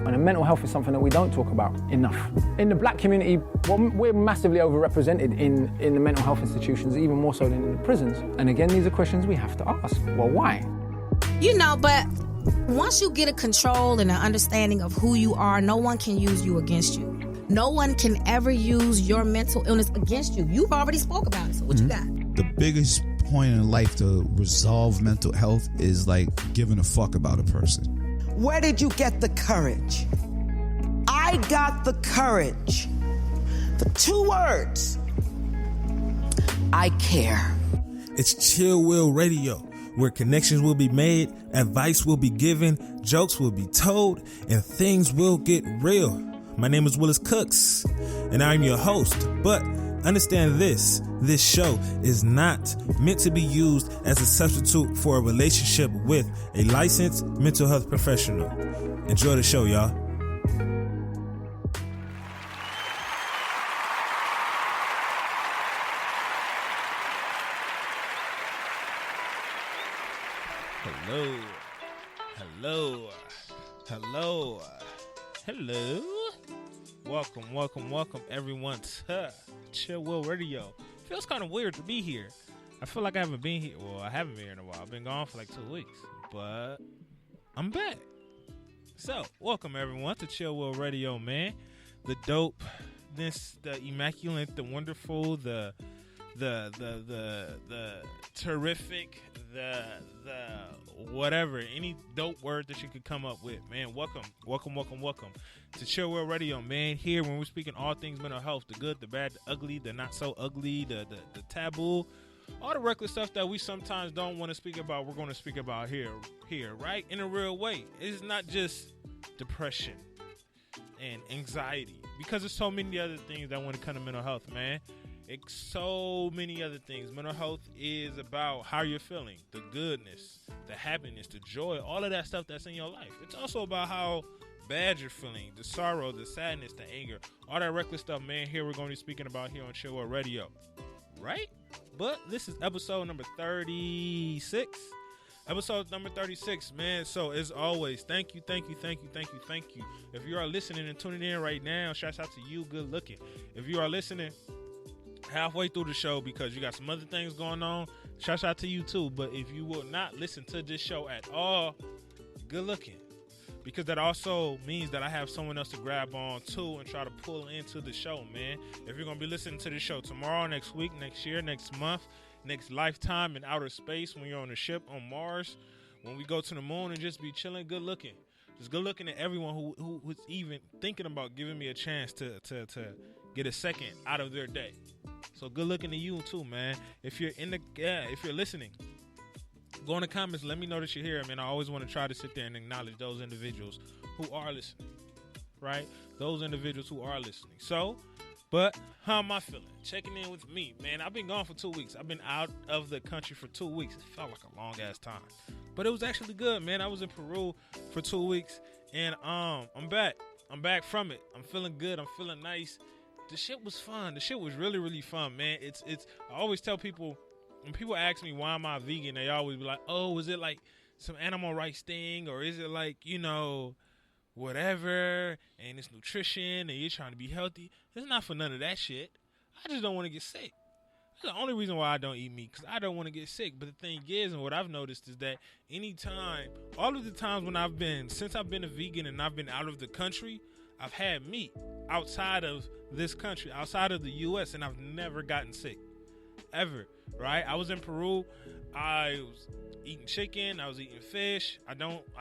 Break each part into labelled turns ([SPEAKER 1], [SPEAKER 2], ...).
[SPEAKER 1] And mental health is something that we don't talk about enough. In the black community, well, we're massively overrepresented in the mental health institutions, even more so than in the prisons. And again, these are questions we have to ask. Well, why?
[SPEAKER 2] But once you get a control and an understanding of who you are, no one can use you against you. No one can ever use your mental illness against you. You've already spoke about it, so what you got?
[SPEAKER 3] The biggest point in life to resolve mental health is like giving a fuck about a person.
[SPEAKER 4] Where did you get the courage? I got the courage. The 2 words. I care.
[SPEAKER 5] It's Chill Will Radio, where connections will be made, advice will be given, jokes will be told, and things will get real. My name is Willis Cooks, and I'm your host. But understand this show is not meant to be used as a substitute for a relationship with a licensed mental health professional. Enjoy the show, y'all. Hello. Welcome everyone to Chill Will Radio. Feels kind of weird to be here. I feel like I haven't been here. Well, I haven't been here in a while. I've been gone for like 2 weeks, but I'm back. So, welcome everyone to Chill Will Radio, man. The dopeness, the immaculate, the wonderful, the terrific, the whatever, any dope word that you could come up with, man. Welcome to Chill World Radio, man. Here when we're speaking all things mental health, the good, the bad, the ugly, the not so ugly, the taboo, all the reckless stuff that we sometimes don't want to speak about, we're going to speak about here, right? In a real way. It's not just depression and anxiety, because there's so many other things that when it comes to mental health, man. It's so many other things. Mental health is about how you're feeling, the goodness, the happiness, the joy, all of that stuff that's in your life. It's also about how bad you're feeling, the sorrow, the sadness, the anger, all that reckless stuff, man. Here we're going to be speaking about here on Chill World Radio, right? But this is episode number 36. Episode number 36, man. So as always, thank you. If you are listening and tuning in right now, shouts out to you, good looking. If you are listening halfway through the show because you got some other things going on, shout out to you too. But if you will not listen to this show at all, good looking, because that also means that I have someone else to grab on too and try to pull into the show, man. If you're gonna be listening to the show tomorrow, next week, next year, next month, next lifetime in outer space, when you're on a ship on Mars, when we go to the moon and just be chilling, good looking. Just good looking at everyone who's even thinking about giving me a chance to get a second out of their day. So good looking to you too, man. If you're if you're listening, go in the comments, let me know that you're here. I mean, I always want to try to sit there and acknowledge those individuals who are listening, right? Those individuals who are listening. So, but how am I feeling? Checking in with me, man. I've been gone for 2 weeks. I've been out of the country for 2 weeks. It felt like a long ass time, but it was actually good, man. I was in Peru for 2 weeks, and I'm back. I'm back from it. I'm feeling good. I'm feeling nice. The shit was fun. The shit was really, really fun, man. It's. I always tell people, when people ask me why am I vegan, they always be like, oh, is it like some animal rights thing, or is it like, whatever, and it's nutrition, and you're trying to be healthy? It's not for none of that shit. I just don't want to get sick. That's the only reason why I don't eat meat, because I don't want to get sick. But the thing is, and what I've noticed is that all of the times since I've been a vegan and I've been out of the country, I've had meat outside of this country, outside of the U.S., and I've never gotten sick, ever, right? I was in Peru. I was eating chicken. I was eating fish. I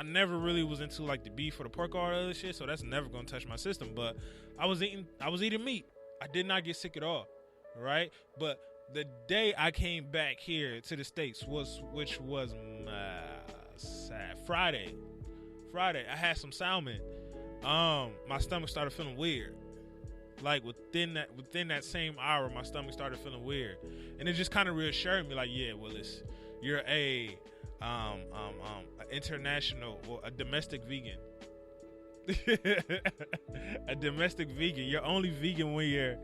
[SPEAKER 5] never really was into like the beef or the pork or all other shit, so that's never going to touch my system. But I was eating meat. I did not get sick at all, right? But the day I came back here to the States which was Friday, I had some salmon. My stomach started feeling weird. Like within that same hour, my stomach started feeling weird, and it just kind of reassured me, like, yeah, Willis, you're a domestic vegan. A domestic vegan. You're only vegan when you're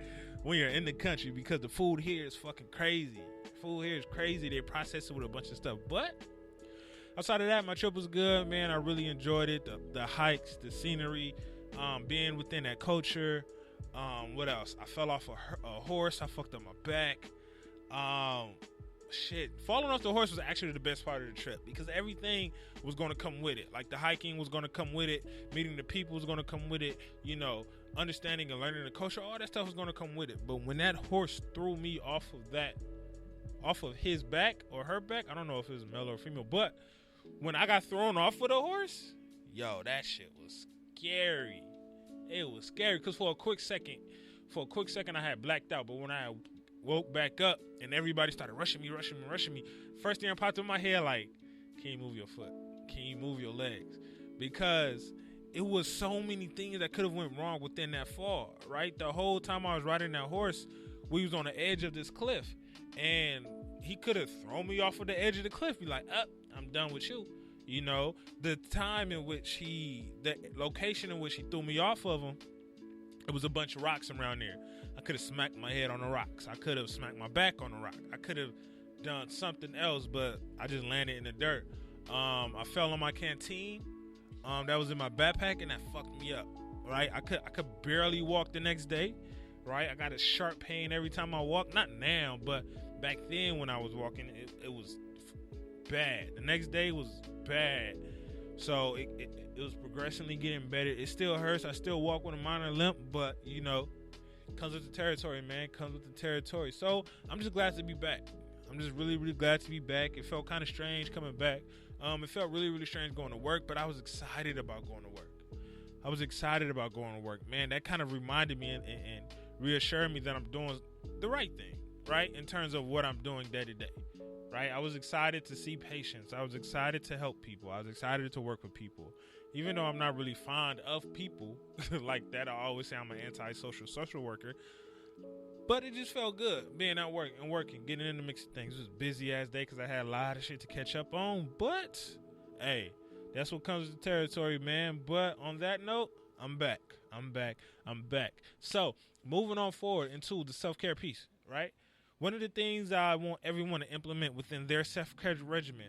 [SPEAKER 5] in the country, because the food here is fucking crazy. Food here is crazy. They process it with a bunch of stuff, but outside of that, my trip was good, man. I really enjoyed it. The hikes, the scenery, being within that culture. What else? I fell off a horse. I fucked up my back. Falling off the horse was actually the best part of the trip because everything was going to come with it. Like the hiking was going to come with it, meeting the people was going to come with it, you know, understanding and learning the culture, all that stuff was going to come with it. But when that horse threw me off of his back or her back, I don't know if it was male or female, but when I got thrown off of the horse, yo, that shit was scary. It was scary because for a quick second I had blacked out, but when I woke back up and everybody started rushing me. First thing that popped in my head, like, can you move your foot? Can you move your legs? Because it was so many things that could have went wrong within that fall, right? The whole time I was riding that horse, we was on the edge of this cliff, and he could have thrown me off of the edge of the cliff, be like, I'm done with you. You know, the time in which the location in which he threw me off of him, it was a bunch of rocks around there. I could have smacked my head on the rocks. I could have smacked my back on the rock. I could have done something else, but I just landed in the dirt. I fell on my canteen that was in my backpack, and that fucked me up, right? I could barely walk the next day, right? I got a sharp pain every time I walk. Not now, but back then when I was walking, it was bad. The next day was bad. So it was progressively getting better. It still hurts. I still walk with a minor limp, but, you know, comes with the territory, man. Comes with the territory. So I'm just glad to be back. I'm just really, really glad to be back. It felt kind of strange coming back. It felt really, really strange going to work, but I was excited about going to work. Man, that kind of reminded me and reassured me that I'm doing the right thing, right? In terms of what I'm doing day to day, right? I was excited to see patients. I was excited to help people. I was excited to work with people. Even though I'm not really fond of people like that, I always say I'm an anti-social social worker. But it just felt good being at work and working, getting in the mix of things. It was a busy ass day because I had a lot of shit to catch up on. But, hey, that's what comes with the territory, man. But on that note, I'm back. So, moving on forward into the self-care piece, right? One of the things I want everyone to implement within their self-care regimen,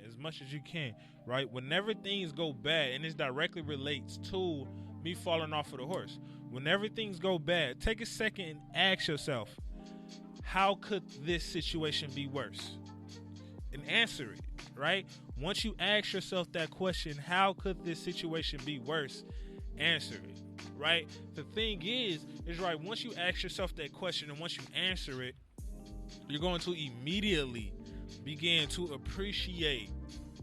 [SPEAKER 5] as much as you can, right? Whenever things go bad, and this directly relates to me falling off of the horse. Whenever things go bad, take a second and ask yourself, how could this situation be worse? And answer it, right? Once you ask yourself that question, how could this situation be worse? Answer it. Right? The thing is right, once you ask yourself that question and once you answer it, you're going to immediately begin to appreciate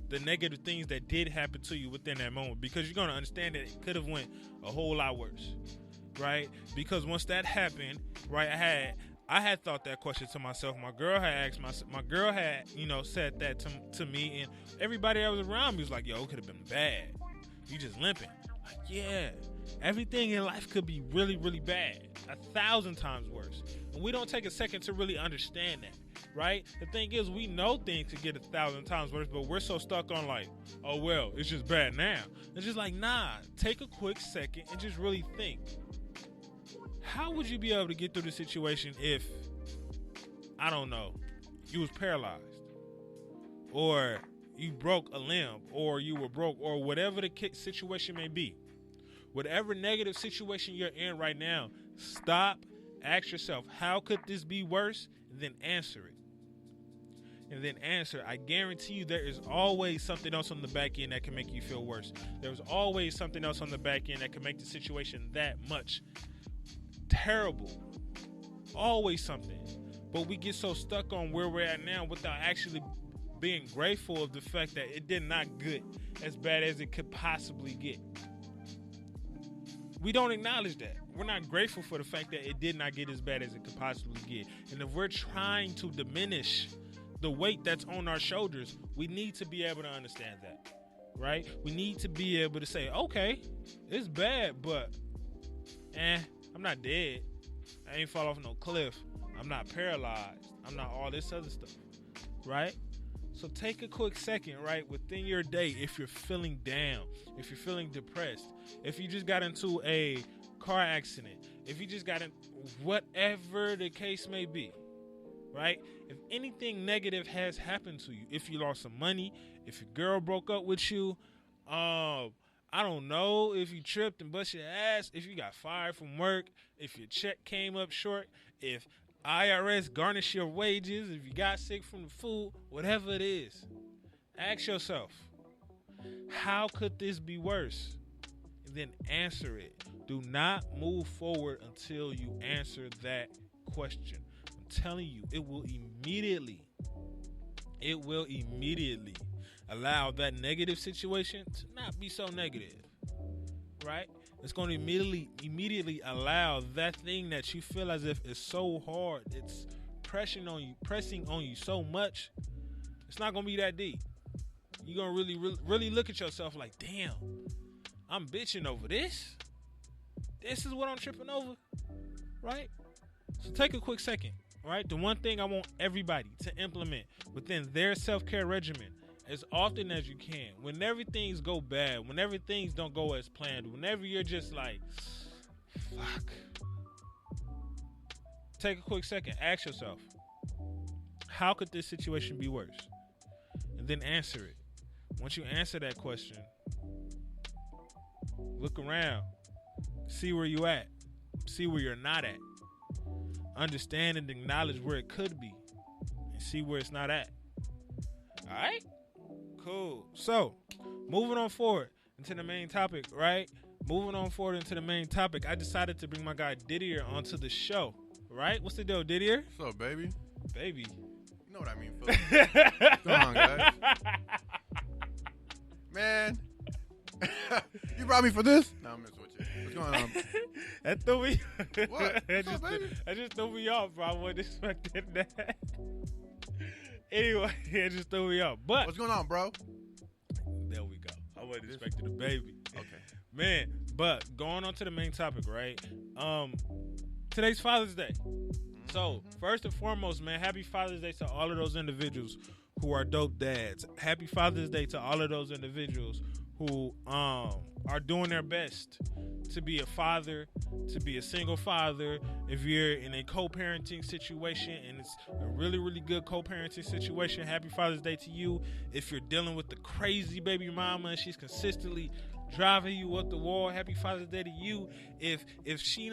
[SPEAKER 5] the negative things that did happen to you within that moment, because you're going to understand that it could have went a whole lot worse, right? Because once that happened, right, I had thought that question to myself. My girl had said that to me, and everybody that was around me was like, yo, it could have been bad. You just limping. Like, yeah. Everything in life could be really, really bad, 1,000 times worse. And we don't take a second to really understand that, right? The thing is, we know things could get 1,000 times worse, but we're so stuck on like, oh, well, it's just bad now. It's just like, nah, take a quick second and just really think. How would you be able to get through the situation if, I don't know, you was paralyzed, or you broke a limb, or you were broke, or whatever the situation may be? Whatever negative situation you're in right now, stop, ask yourself, how could this be worse? And then answer it. I guarantee you there is always something else on the back end that can make you feel worse. There's always something else on the back end that can make the situation that much terrible. Always something. But we get so stuck on where we're at now without actually being grateful of the fact that it did not get as bad as it could possibly get. We don't acknowledge that. We're not grateful for the fact that it did not get as bad as it could possibly get. And if we're trying to diminish the weight that's on our shoulders, we need to be able to understand that, right? We need to be able to say, okay, it's bad, but I'm not dead. I ain't fall off no cliff. I'm not paralyzed. I'm not all this other stuff, right? So take a quick second, right, within your day, if you're feeling down, if you're feeling depressed, if you just got into a car accident, if you just got in, whatever the case may be, right? If anything negative has happened to you, if you lost some money, if your girl broke up with you, I don't know, if you tripped and bust your ass, if you got fired from work, if your check came up short, if IRS garnished your wages, if you got sick from the food, whatever it is, ask yourself, how could this be worse? And then answer it. Do not move forward until you answer that question. I'm telling you, it will immediately allow that negative situation to not be so negative, right? It's going to immediately allow that thing that you feel as if is so hard, it's pressing on you so much, it's not going to be that deep. You're going to really look at yourself like, damn, I'm bitching over this? This is what I'm tripping over, right? So take a quick second, right? The one thing I want everybody to implement within their self-care regimen as often as you can, whenever things go bad, whenever things don't go as planned, whenever you're just like, fuck. Take a quick second, ask yourself, how could this situation be worse? And then answer it. Once you answer that question, look around, see where you at, see where you're not at. Understand and acknowledge where it could be, and see where it's not at. All right? Cool. So, moving on forward into the main topic, right? I decided to bring my guy Didier onto the show, right? What's the deal, Didier?
[SPEAKER 6] What's up, baby?
[SPEAKER 5] Baby.
[SPEAKER 6] You know what I mean, Philip. What's going on, guys? Man. You brought me for this? No, I'm messing with you. What's going on?
[SPEAKER 5] That threw me.
[SPEAKER 6] What? What's up, baby?
[SPEAKER 5] That just threw me off, bro. I wasn't expecting that. Anyway, it just threw me off. But
[SPEAKER 6] what's going on, bro?
[SPEAKER 5] There we go. I wasn't expecting a baby.
[SPEAKER 6] Okay.
[SPEAKER 5] Man, but going on to the main topic, right? Today's Father's Day. So, first and foremost, man, happy Father's Day to all of those individuals who are dope dads. Happy Father's Day to all of those individuals who are doing their best to be a father, to be a single father. If you're in a co-parenting situation and it's a really, really good co-parenting situation, happy Father's Day to you. If you're dealing with the crazy baby mama and she's consistently driving you up the wall, happy Father's Day to you. If she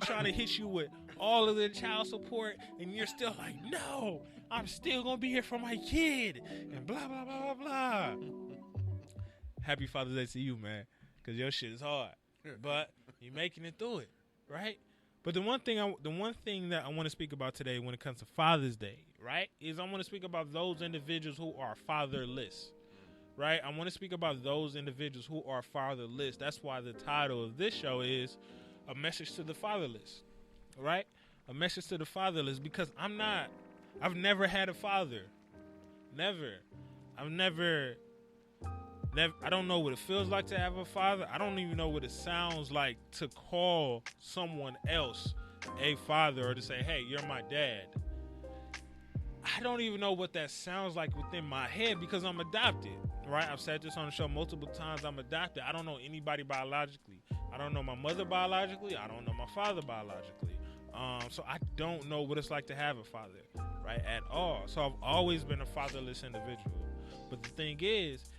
[SPEAKER 5] trying to hit you with all of the child support and you're still like, no, I'm still gonna be here for my kid and blah blah blah blah blah. Happy Father's Day to you, man, because your shit is hard, but you're making it through it, right? But the one thing that I want to speak about today when it comes to Father's Day, right, is I want to speak about those individuals who are fatherless, right? I want to speak about those individuals who are fatherless. That's why the title of this show is A Message to the Fatherless, right? A message to the fatherless, because I've never had a father. Never. I don't know what it feels like to have a father. I don't even know what it sounds like to call someone else a father or to say, hey, you're my dad. I don't even know what that sounds like within my head because I'm adopted, right? I've said this on the show multiple times. I'm adopted. I don't know anybody biologically. I don't know my mother biologically. I don't know my father biologically. So I don't know what it's like to have a father, right, at all. So I've always been a fatherless individual. But the thing is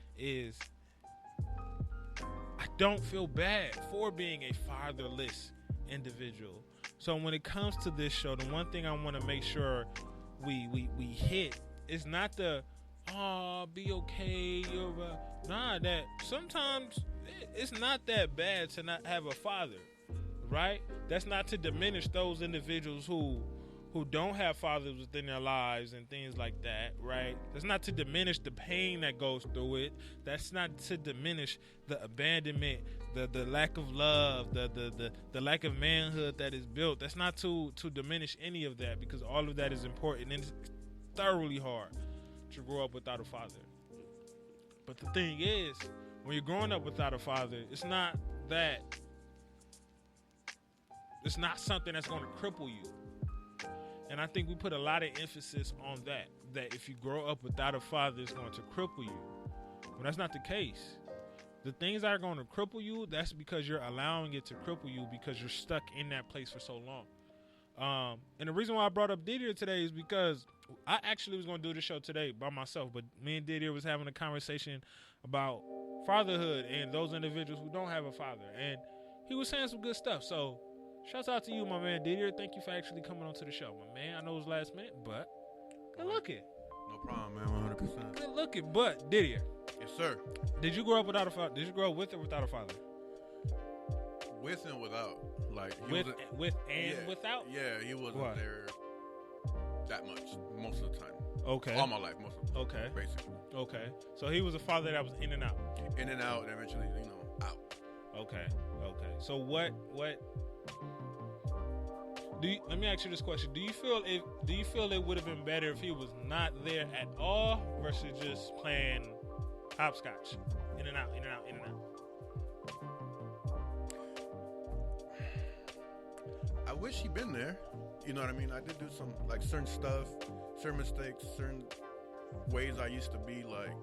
[SPEAKER 5] I don't feel bad for being a fatherless individual. So when it comes to this show, the one thing I want to make sure we hit is not the be okay, that sometimes it's not that bad to not have a father, right? That's not to diminish those individuals who don't have fathers within their lives and things like that, right? That's not to diminish the pain that goes through it. That's not to diminish the abandonment, the lack of love, the lack of manhood that is built. That's not to diminish any of that, because all of that is important, and it's thoroughly hard to grow up without a father. But the thing is, when you're growing up without a father, it's not something that's going to cripple you. And I think we put a lot of emphasis on that if you grow up without a father, it's going to cripple you. But that's not the case. The things that are going to cripple you, that's because you're allowing it to cripple you because you're stuck in that place for so long. And the reason why I brought up Didier today is because I actually was going to do the show today by myself, but me and Didier was having a conversation about fatherhood and those individuals who don't have a father. And he was saying some good stuff. So shouts out to you, my man Didier. Thank you for actually coming onto the show, my man. I know it was last minute, but good looking.
[SPEAKER 6] No problem, man. 100%.
[SPEAKER 5] Good looking, but Didier.
[SPEAKER 6] Yes, sir.
[SPEAKER 5] Did you grow up without a father? Did you grow up with or without a father?
[SPEAKER 6] With and without. Like he
[SPEAKER 5] With
[SPEAKER 6] wasn't,
[SPEAKER 5] and without?
[SPEAKER 6] Yeah, he wasn't
[SPEAKER 5] Why?
[SPEAKER 6] there that much most of the time.
[SPEAKER 5] Okay.
[SPEAKER 6] All my life, most of the time.
[SPEAKER 5] Okay.
[SPEAKER 6] Basically.
[SPEAKER 5] Okay. So he was a father that was in and out.
[SPEAKER 6] In and out, and eventually, out.
[SPEAKER 5] Okay. Okay. So what let me ask you this question. Do you feel it would have been better if he was not there at all versus just playing hopscotch? In and out, in and out, in and out.
[SPEAKER 6] I wish he'd been there. You know what I mean? I did do some, like, certain stuff, certain mistakes, certain ways I used to be, like,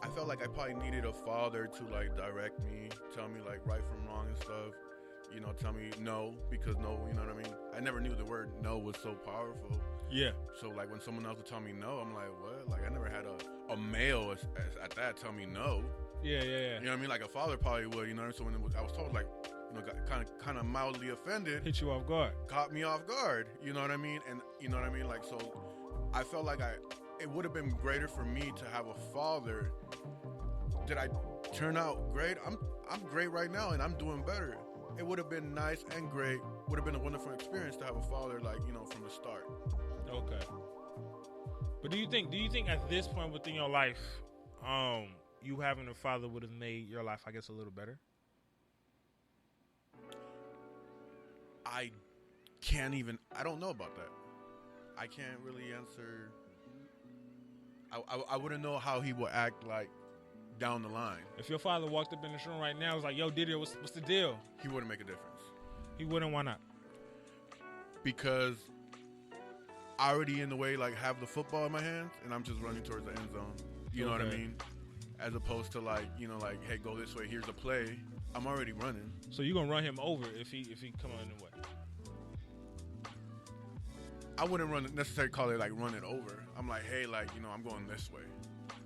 [SPEAKER 6] I felt like I probably needed a father to, like, direct me, tell me, like, right from wrong and stuff. You know, tell me no, because no, you know what I mean? I never knew the word no was so powerful.
[SPEAKER 5] Yeah.
[SPEAKER 6] So, like, when someone else would tell me no, I'm like, what? Like, I never had a male at that tell me no.
[SPEAKER 5] Yeah.
[SPEAKER 6] You know what I mean? Like, a father probably would, you know what I mean? So when I was told, like, you know, got kind of mildly offended.
[SPEAKER 5] Hit you off guard.
[SPEAKER 6] Caught me off guard, you know what I mean? And you know what I mean? Like, so I felt like it would have been greater for me to have a father. Did I turn out great? I'm great right now, and I'm doing better. It would have been nice and great. Would have been a wonderful experience to have a father, like, you know, from the start.
[SPEAKER 5] Okay. But do you think at this point within your life, you having a father would have made your life, I guess, a little better?
[SPEAKER 6] I don't know about that. I can't really answer. I wouldn't know how he would act, like, down the line.
[SPEAKER 5] If your father walked up in this room right now and was like, yo, Didier, what's the deal?
[SPEAKER 6] He wouldn't make a difference.
[SPEAKER 5] He wouldn't. Why not?
[SPEAKER 6] Because I already, in the way, like, have the football in my hands, and I'm just running towards the end zone. You know what I mean? As opposed to, like, you know, like, hey, go this way, here's a play. I'm already running.
[SPEAKER 5] So you're going to run him over if he come on in the way?
[SPEAKER 6] I wouldn't necessarily call it, like, run it over. I'm like, hey, like, you know, I'm going this way.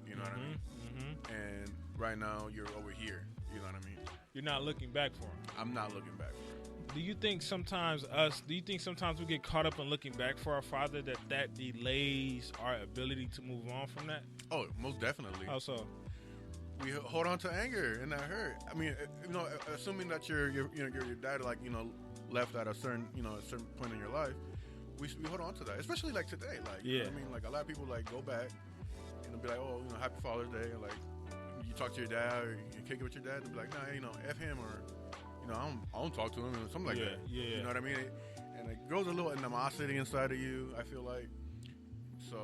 [SPEAKER 6] You know what I mean?
[SPEAKER 5] Mm-hmm.
[SPEAKER 6] And right now, you're over here. You know what I mean?
[SPEAKER 5] You're not looking back for him.
[SPEAKER 6] I'm not looking back for him.
[SPEAKER 5] Do you think sometimes we get caught up in looking back for our father, that delays our ability to move on from that?
[SPEAKER 6] Oh, most definitely.
[SPEAKER 5] How so?
[SPEAKER 6] We hold on to anger, and that hurt. I mean, you know, assuming that your dad, like, you know, left at a certain point in your life, we hold on to that, especially, like, today. Like, you know what I mean? Like, a lot of people, like, go back and they'll be like, oh, you know, happy Father's Day, and, like, you talk to your dad or you kick it with your dad, and be like, nah, you know, F him, or, you know, I don't talk to him, or something like that.
[SPEAKER 5] Yeah.
[SPEAKER 6] You know what I mean? And it grows a little animosity inside of you, I feel like. So,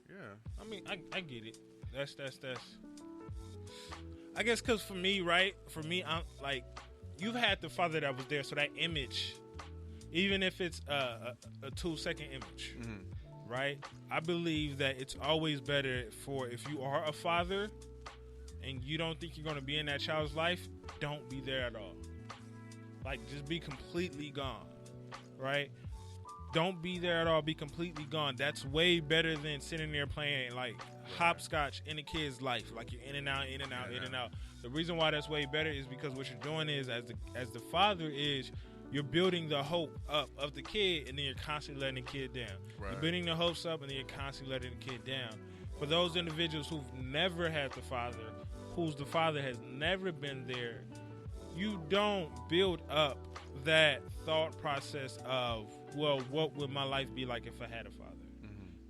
[SPEAKER 6] yeah.
[SPEAKER 5] I mean, I get it. That's. I guess because for me, I'm like, you've had the father that was there, so that image, even if it's a 2-second image, right? I believe that it's always better for, if you are a father and you don't think you're going to be in that child's life, don't be there at all. Like, just be completely gone, right? Don't be there at all. Be completely gone. That's way better than sitting there playing, like, hopscotch in a kid's life. Like, you're in and out, in and out, in and out. The reason why that's way better is because what you're doing is, as the father is, you're building the hope up of the kid, and then you're constantly letting the kid down.
[SPEAKER 6] Right. You're
[SPEAKER 5] building the hopes up, and then you're constantly letting the kid down. For those individuals who've never had the father, whose the father has never been there, you don't build up that thought process of, well, what would my life be like if I had a father,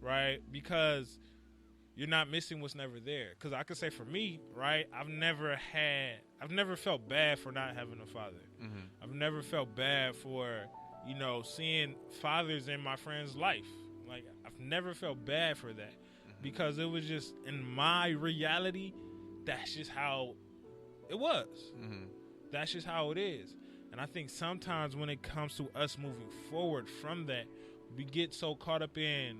[SPEAKER 5] right? Because you're not missing what's never there. Because I could say for me, right, I've never felt bad for not having a father. I've never felt bad for, you know, seeing fathers in my friend's life. Like, I've never felt bad for that, because it was just, in my reality, that's just how it was. That's just how it is. And I think sometimes when it comes to us moving forward from that, we get so caught up in,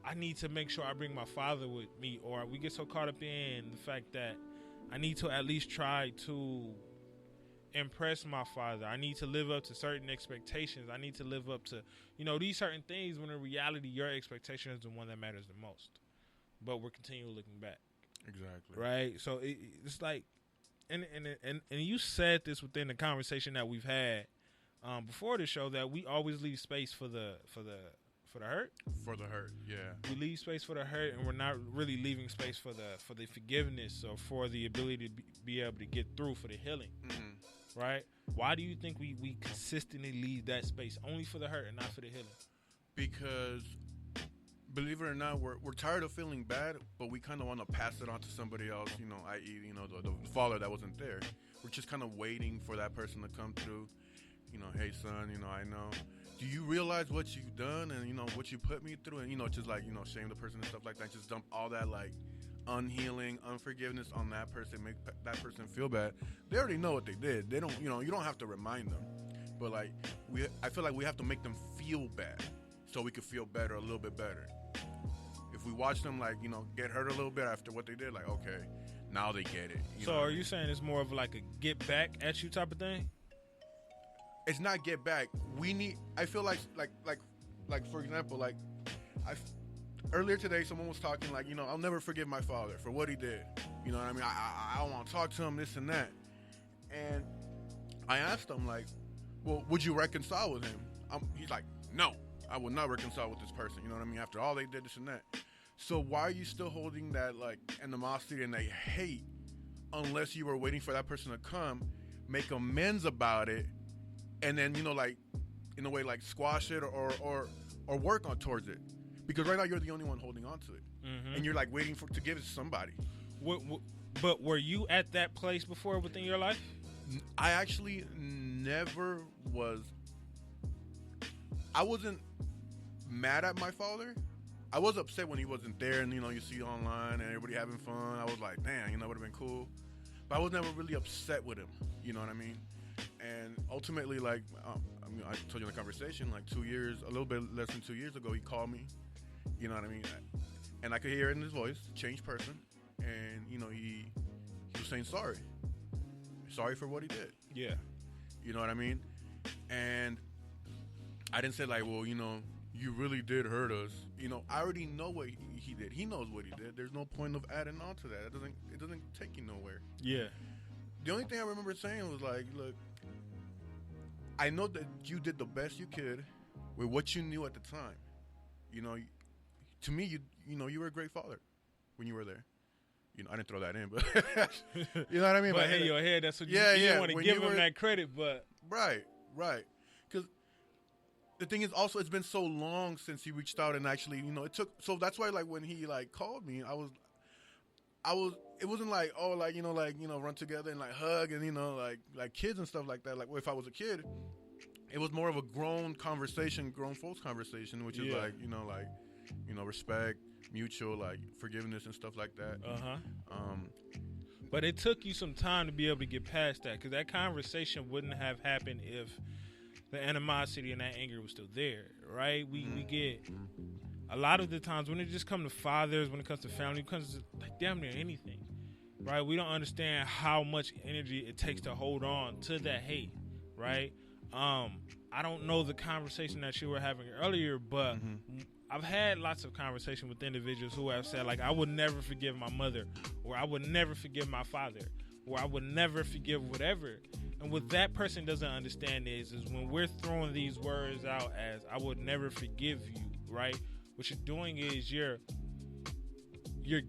[SPEAKER 5] I need to make sure I bring my father with me, or we get so caught up in the fact that I need to at least try to impress my father. I need to live up to certain expectations. I need to live up to, these certain things, when in reality, your expectation is the one that matters the most. But we're continually looking back.
[SPEAKER 6] Exactly.
[SPEAKER 5] Right? So it's like, and you said this within the conversation that we've had before the show, that we always leave space for the hurt.
[SPEAKER 6] For the hurt, yeah.
[SPEAKER 5] We leave space for the hurt, and we're not really leaving space for the forgiveness, or for the ability to be able to get through, for the healing. Mm-hmm. Right? Why do you think we consistently leave that space only for the hurt and not for the healing?
[SPEAKER 6] Because, believe it or not, we're tired of feeling bad, but we kind of want to pass it on to somebody else, i.e., the father that wasn't there. We're just kind of waiting for that person to come through. Hey, son, I know. Do you realize what you've done and, what you put me through? And, just like, shame the person and stuff like that. Just dump all that, like, unhealing, unforgiveness on that person, make that person feel bad. They already know what they did. They don't, you don't have to remind them. But, like, I feel like we have to make them feel bad so we could feel better, a little bit better. If we watch them, like, get hurt a little bit after what they did, like, okay, now they get it.
[SPEAKER 5] So are you saying it's more of like a get back at you type of thing?
[SPEAKER 6] It's not get back. I feel like for example, like earlier today, someone was talking like, I'll never forgive my father for what he did. You know what I mean? I don't want to talk to him, this and that. And I asked him like, well, would you reconcile with him? He's like, no, I would not reconcile with this person. You know what I mean? After all they did, this and that. So why are you still holding that like animosity and that hate, unless you were waiting for that person to come, make amends about it, and then, like, in a way, like, squash it or work on towards it? Because right now you're the only one holding on to it. Mm-hmm. And you're, like, waiting to give it to somebody.
[SPEAKER 5] But were you at that place before within your life?
[SPEAKER 6] I actually never was. I wasn't mad at my father. I was upset when he wasn't there, and, you see online and everybody having fun. I was like, damn, it would have been cool. But I was never really upset with him. You know what I mean? And ultimately, like, I told you in the conversation, like a little bit less than 2 years ago, he called me, you know what I mean? And I could hear it in his voice, changed person. And, he was saying sorry for what he did.
[SPEAKER 5] Yeah.
[SPEAKER 6] You know what I mean? And I didn't say like, well, you really did hurt us. I already know what he did. He knows what he did. There's no point of adding on to that. It doesn't take you nowhere.
[SPEAKER 5] Yeah.
[SPEAKER 6] The only thing I remember saying was like, look, I know that you did the best you could with what you knew at the time. To me, you were a great father when you were there. I didn't throw that in, but you know what I mean?
[SPEAKER 5] But hey, your head, that's what you don't want to give him that credit, but.
[SPEAKER 6] Right. Because the thing is also, it's been so long since he reached out and actually, it took, so that's why, like, when he, like, called me, it wasn't like, oh, like, run together and like hug and, like kids and stuff like that. Like, if I was a kid, it was more of a grown folks conversation, which is like, respect, mutual, like forgiveness and stuff like that.
[SPEAKER 5] But it took you some time to be able to get past that, because that conversation wouldn't have happened if the animosity and that anger was still there, right? We get a lot of the times when it just comes to fathers, when it comes to family, when it comes to like damn near anything, right? We don't understand how much energy it takes to hold on to that hate, right? I don't know the conversation that you were having earlier, but I've had lots of conversation with individuals who have said, like, I would never forgive my mother, or I would never forgive my father, or I would never forgive whatever. And what that person doesn't understand is when we're throwing these words out as, I would never forgive you, right? What you're doing is you're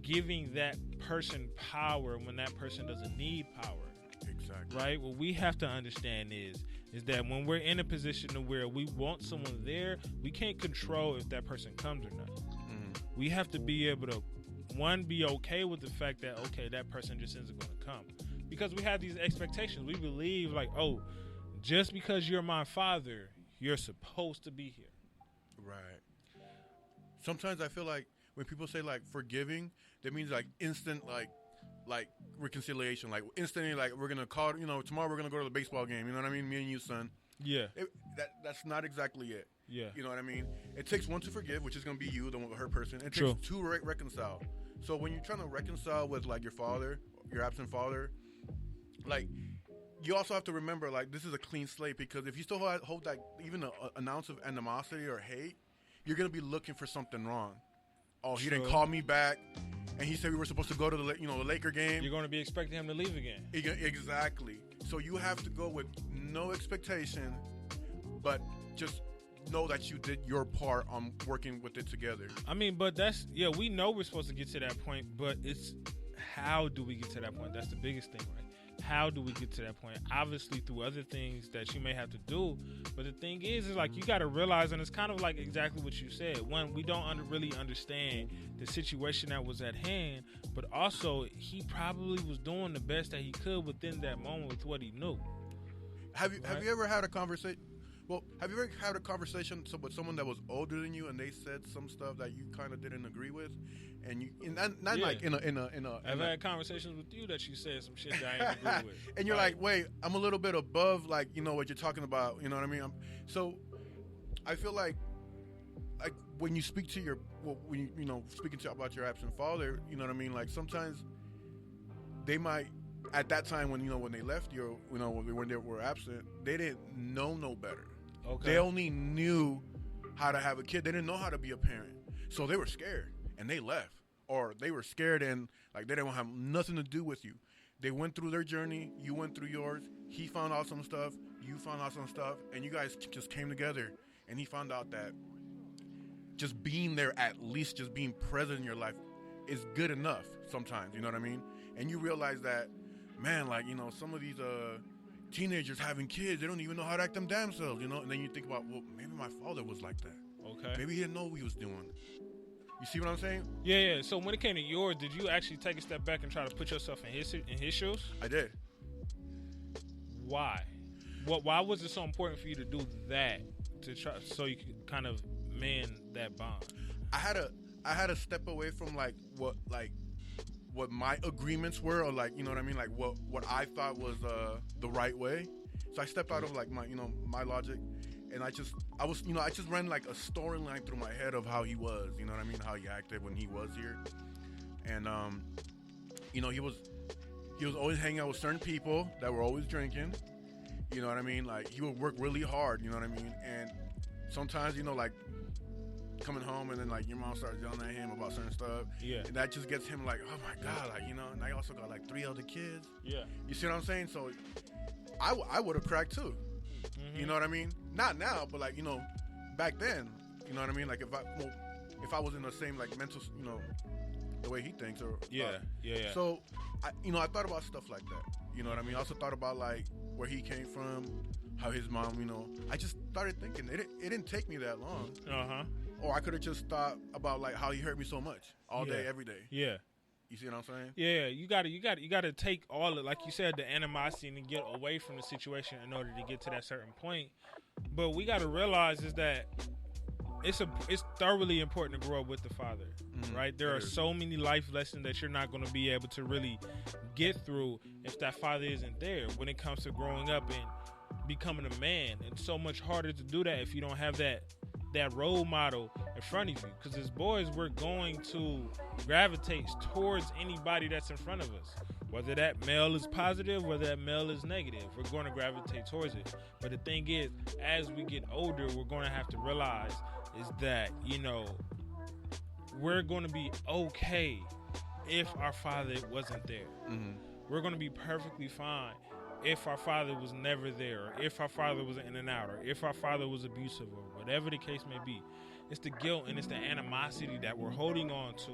[SPEAKER 5] giving that person power when that person doesn't need power.
[SPEAKER 6] Exactly.
[SPEAKER 5] Right? What we have to understand is that when we're in a position to where we want someone there, we can't control if that person comes or not. We have to be able to, one, be okay with the fact that, okay, that person just isn't going to come. Because we have these expectations. We believe, like, oh, just because you're my father, you're supposed to be here.
[SPEAKER 6] Right. Sometimes I feel like when people say, like, forgiving, that means, like, instant, like reconciliation, like instantly, like we're gonna call, tomorrow we're gonna go to the baseball game. You know what I mean? Me and you, son.
[SPEAKER 5] Yeah.
[SPEAKER 6] That's not exactly it.
[SPEAKER 5] Yeah.
[SPEAKER 6] You know what I mean? It takes one to forgive, which is gonna be you, the hurt person. It
[SPEAKER 5] True.
[SPEAKER 6] takes two to reconcile. So when you're trying to reconcile with like your father, your absent father, like you also have to remember, like, this is a clean slate, because if you still hold that, even an ounce of animosity or hate, you're going to be looking for something wrong. Oh, he didn't call me back, and he said we were supposed to go to the Laker game.
[SPEAKER 5] You're going to be expecting him to leave again.
[SPEAKER 6] Exactly. So you have to go with no expectation, but just know that you did your part on working with it together.
[SPEAKER 5] I mean, but we know we're supposed to get to that point, but it's how do we get to that point? That's the biggest thing, right? How do we get to that point? Obviously through other things that you may have to do, but the thing is like you got to realize, and it's kind of like exactly what you said. One, we don't really understand the situation that was at hand, but also he probably was doing the best that he could within that moment with what he knew.
[SPEAKER 6] Have you ever had a conversation? Well, have you ever had a conversation with someone that was older than you, and they said some stuff that you kind of didn't agree with, and not like in a.
[SPEAKER 5] I've had conversations with you that you said some shit that I ain't agree with,
[SPEAKER 6] and you're like, wait, I'm a little bit above, like, what you're talking about. You know what I mean? So I feel like when you speak to speaking about your absent father, you know what I mean? Like sometimes they might. At that time, when they left you, when they were absent, they didn't know no better. Okay. They only knew how to have a kid. They didn't know how to be a parent, so they were scared and they left, or they were scared and like they didn't have nothing to do with you. They went through their journey. You went through yours. He found out some stuff. You found out some stuff, and you guys just came together. And he found out that just being there, at least just being present in your life, is good enough. Sometimes, you know what I mean. And you realize that. Man, like, some of these teenagers having kids, they don't even know how to act them damn selves, And then you think about, well, maybe my father was like that.
[SPEAKER 5] Okay.
[SPEAKER 6] Maybe he didn't know what he was doing. You see what I'm saying?
[SPEAKER 5] Yeah. So when it came to yours, did you actually take a step back and try to put yourself in his shoes?
[SPEAKER 6] I did.
[SPEAKER 5] Why? Why was it so important for you to do that, to try so you could kind of mend that bond?
[SPEAKER 6] I had to step away from what my agreements were, or like, you know what I mean, like what I thought was the right way. So I stepped out of like my my logic, and I just ran like a storyline through my head of how he was, you know what I mean, how he acted when he was here. And he was always hanging out with certain people that were always drinking, you know what I mean, like he would work really hard, you know what I mean. And sometimes like coming home, and then like your mom starts yelling at him about certain stuff.
[SPEAKER 5] Yeah.
[SPEAKER 6] And that just gets him like, oh my God, like, and I also got like 3 other kids.
[SPEAKER 5] Yeah. You
[SPEAKER 6] see what I'm saying? So I would have cracked too. Mm-hmm. You know what I mean? Not now, but like, back then, you know what I mean? Like if I was in the same like mental, the way he thinks, or
[SPEAKER 5] yeah.
[SPEAKER 6] So I thought about stuff like that. You know what I mean? I also thought about like where he came from, how his mom, I just started thinking it didn't take me that long.
[SPEAKER 5] Uh-huh.
[SPEAKER 6] Or I could have just thought about like how he hurt me so much all day, every day.
[SPEAKER 5] Yeah.
[SPEAKER 6] You see what I'm saying?
[SPEAKER 5] Yeah, you gotta take all of, like you said, the animosity and get away from the situation in order to get to that certain point. But we gotta realize is that it's thoroughly important to grow up with the father, right? There are so many life lessons that you're not gonna be able to really get through if that father isn't there. When it comes to growing up and becoming a man, it's so much harder to do that if you don't have that role model in front of you, because as boys we're going to gravitate towards anybody that's in front of us, whether that male is positive, whether that male is negative, we're going to gravitate towards it. But the thing is, as we get older, we're going to have to realize is that we're going to be okay if our father wasn't there. We're going to be perfectly fine if our father was never there, or if our father was in and out, or if our father was abusive, or whatever the case may be. It's the guilt and it's the animosity that we're holding on to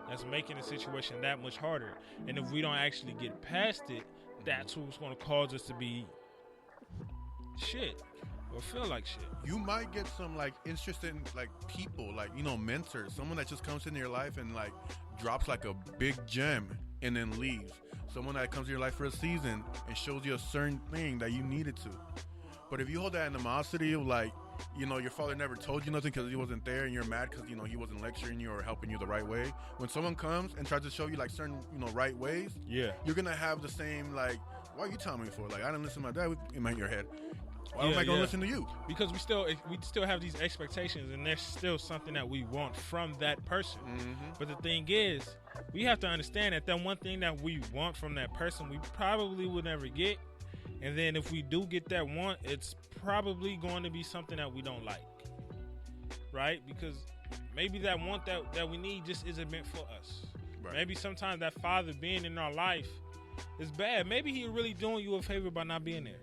[SPEAKER 5] that's making the situation that much harder. And if we don't actually get past it, that's what's going to cause us to be shit or feel like shit.
[SPEAKER 6] You might get some like interesting like people, like mentors, someone that just comes into your life and like drops like a big gem and then leaves. Someone that comes to your life for a season and shows you a certain thing that you needed to. But if you hold that animosity of like, your father never told you nothing because he wasn't there, and you're mad because, he wasn't lecturing you or helping you the right way. When someone comes and tries to show you like certain, right ways, you're going to have the same like, why are you telling me for? Like, I didn't listen to my dad in your head. Why am I going to listen to you?
[SPEAKER 5] Because we still have these expectations, and there's still something that we want from that person. But the thing is, we have to understand that one thing that we want from that person we probably will never get, And then if we do get that want, it's probably going to be something that we don't like, right? Because maybe that want that we need just isn't meant for us.
[SPEAKER 6] Right.
[SPEAKER 5] Maybe sometimes that father being in our life is bad. Maybe he really doing you a favor by not being there,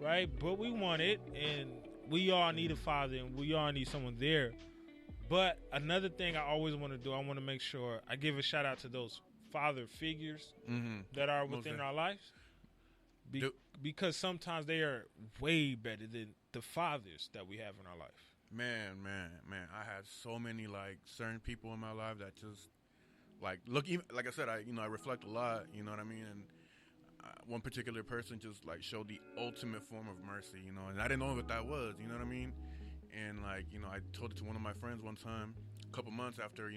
[SPEAKER 5] right? But we want it, and we all need a father, and we all need someone there. But another thing I always want to do, I want to make sure I give a shout out to those father figures that are within our lives. Because sometimes they are way better than the fathers that we have in our life.
[SPEAKER 6] Man, I had so many like certain people in my life that just like look. Even, like I said, I reflect a lot. You know what I mean? And one particular person just like showed the ultimate form of mercy. You know, and I didn't know what that was. You know what I mean? And like I told it to one of my friends one time, a couple months after.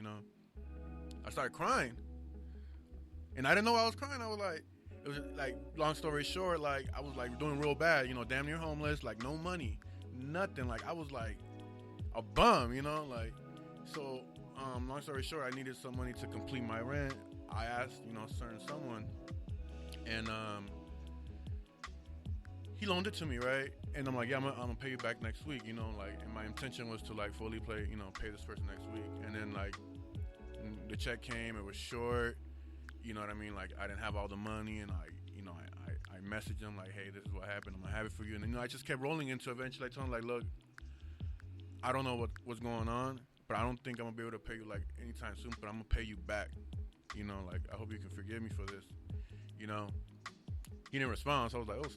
[SPEAKER 6] I started crying, and I didn't know I was crying. I was like. It was like, long story short, like I was like doing real bad, damn near homeless, like no money, nothing. Like I was like a bum, like. So, long story short, I needed some money to complete my rent. I asked, certain someone, and he loaned it to me, right? And I'm like, yeah, I'm gonna pay you back next week, like. And my intention was to like fully pay this person next week. And then like the check came, it was short. You know what I mean? Like, I didn't have all the money, and I messaged him, like, hey, this is what happened. I'm going to have it for you. And then, I just kept rolling into eventually I told him, like, look, I don't know what's going on, but I don't think I'm going to be able to pay you, like, anytime soon, but I'm going to pay you back. Like, I hope you can forgive me for this. He didn't respond, so I was like, oh,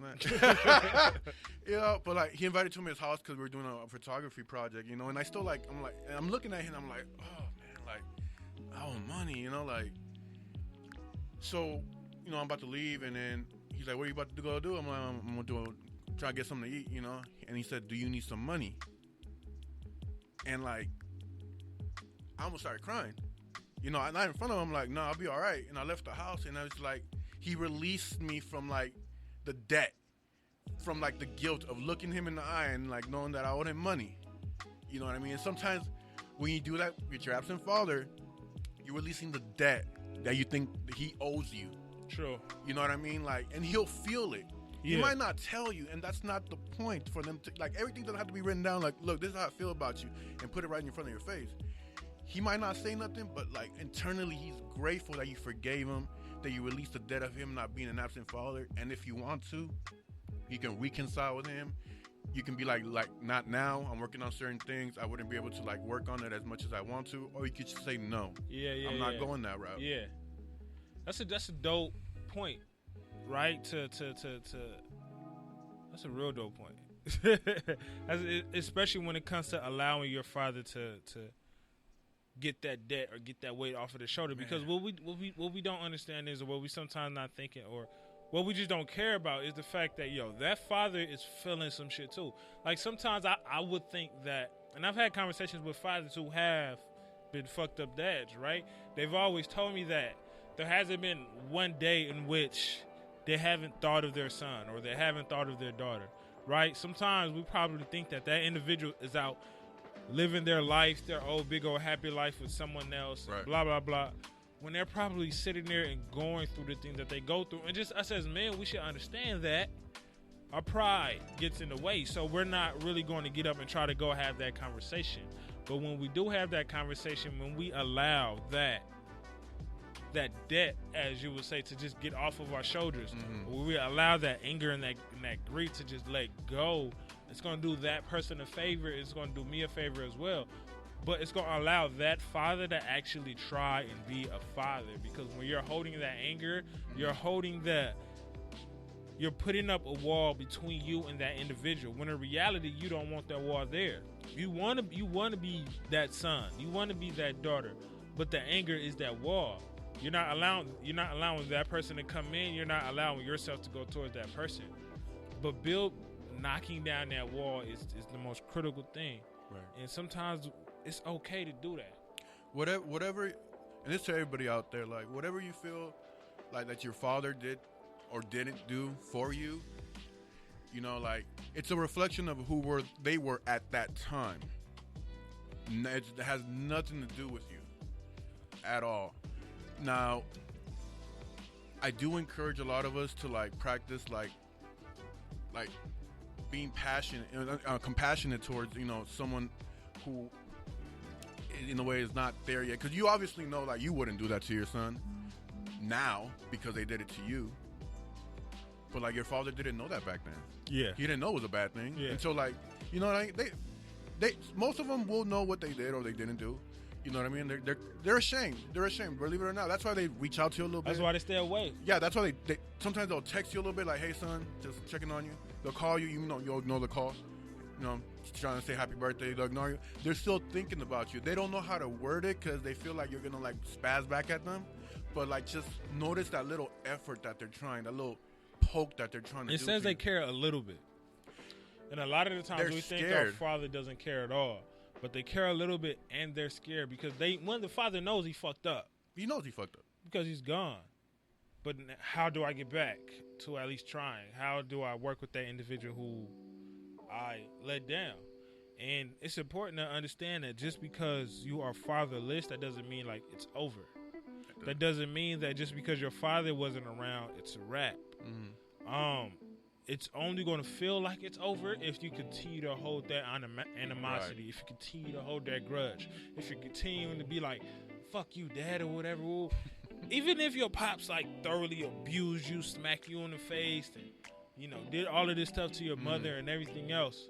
[SPEAKER 6] snap. But, like, he invited to his house because we were doing a photography project, and I still, like, I'm looking at him, I'm like, oh, man, like, I want money, like. So, I'm about to leave, and then he's like, what are you about to go do? I'm like, I'm going to try to get something to eat, And he said, do you need some money? And, like, I almost started crying. Not in front of him, like, no, I'll be all right. And I left the house, and I was like, he released me from, like, the debt, from, like, the guilt of looking him in the eye and, like, knowing that I owed him money. You know what I mean? And sometimes when you do that with your absent father, you're releasing the debt that you think he owes you.
[SPEAKER 5] True.
[SPEAKER 6] You know what I mean? Like, and he'll feel it.
[SPEAKER 5] Yeah.
[SPEAKER 6] He might not tell you, and that's not the point for them to, like, everything doesn't have to be written down, like, look, this is how I feel about you, and put it right in front of your face. He might not say nothing, but, like, internally he's grateful that you forgave him, that you released the debt of him not being an absent father, and if you want to, you can reconcile with him. You can be like, not now, I'm working on certain things, I wouldn't be able to, like, work on it as much as I want to, or you could just say no. I'm not going that route.
[SPEAKER 5] Yeah. That's a dope point, right? That's a real dope point. Especially when it comes to allowing your father to get that debt or get that weight off of the shoulder. Because what we don't understand is, or what we sometimes not thinking, or what we just don't care about is the fact that, that father is feeling some shit too. Like, sometimes I would think that, and I've had conversations with fathers who have been fucked up dads, right? They've always told me that there hasn't been one day in which they haven't thought of their son or they haven't thought of their daughter, right? Sometimes we probably think that individual is out living their life, their big old happy life with someone else, right. Blah, blah, blah, when they're probably sitting there and going through the things that they go through. And just us as men, we should understand that our pride gets in the way. So we're not really going to get up and try to go have that conversation. But when we do have that conversation, when we allow that debt, as you would say, to just get off of our shoulders, when we allow that anger and that grief to just let go, it's going to do that person a favor. It's going to do me a favor as well. But it's going to allow that father to actually try and be a father. Because when you're holding that anger, you're putting up a wall between you and that individual. When in reality, you don't want that wall there. You want to be that son. You want to be that daughter. But the anger is that wall. You're not allowing that person to come in. You're not allowing yourself to go towards that person. But knocking down that wall is the most critical thing. Right. And sometimes it's okay to do that.
[SPEAKER 6] Whatever, and it's to everybody out there, like, whatever you feel like that your father did or didn't do for you, like, it's a reflection of who they were at that time. It has nothing to do with you at all. Now, I do encourage a lot of us to, like, practice, like, like being passionate, compassionate towards someone who, in a way, is not there yet. Because you obviously know, like, you wouldn't do that to your son now because they did it to you. But like your father didn't know that back then.
[SPEAKER 5] Yeah.
[SPEAKER 6] He didn't know it was a bad thing until like they most of them will know what they did or they didn't do. You know what I mean? They're ashamed. They're ashamed. Believe it or not. That's why they reach out to you a little bit.
[SPEAKER 5] That's why they stay away.
[SPEAKER 6] Yeah, that's why they sometimes they'll text you a little bit like, "Hey son, just checking on you." They'll call you. You'll ignore the call. Trying to say happy birthday. They'll ignore you. They're still thinking about you. They don't know how to word it because they feel like you're gonna like spaz back at them. But like, just notice that little effort that they're trying, that little poke that they're trying to do.
[SPEAKER 5] It says they care a little bit. And a lot of the times we think our father doesn't care at all. But they care a little bit and they're scared because when the father knows he fucked up.
[SPEAKER 6] He knows he fucked up.
[SPEAKER 5] Because he's gone. But how do I get back to at least trying? How do I work with that individual who I let down? And it's important to understand that just because you are fatherless, that doesn't mean like it's over. That doesn't mean that just because your father wasn't around, it's a wrap. Mm-hmm. It's only going to feel like it's over if you continue to hold that animosity, if you continue to hold that grudge, if you're continuing to be like, fuck you, dad, or whatever. Even if your pops like thoroughly abused you, smacked you in the face, and did all of this stuff to your mother and everything else,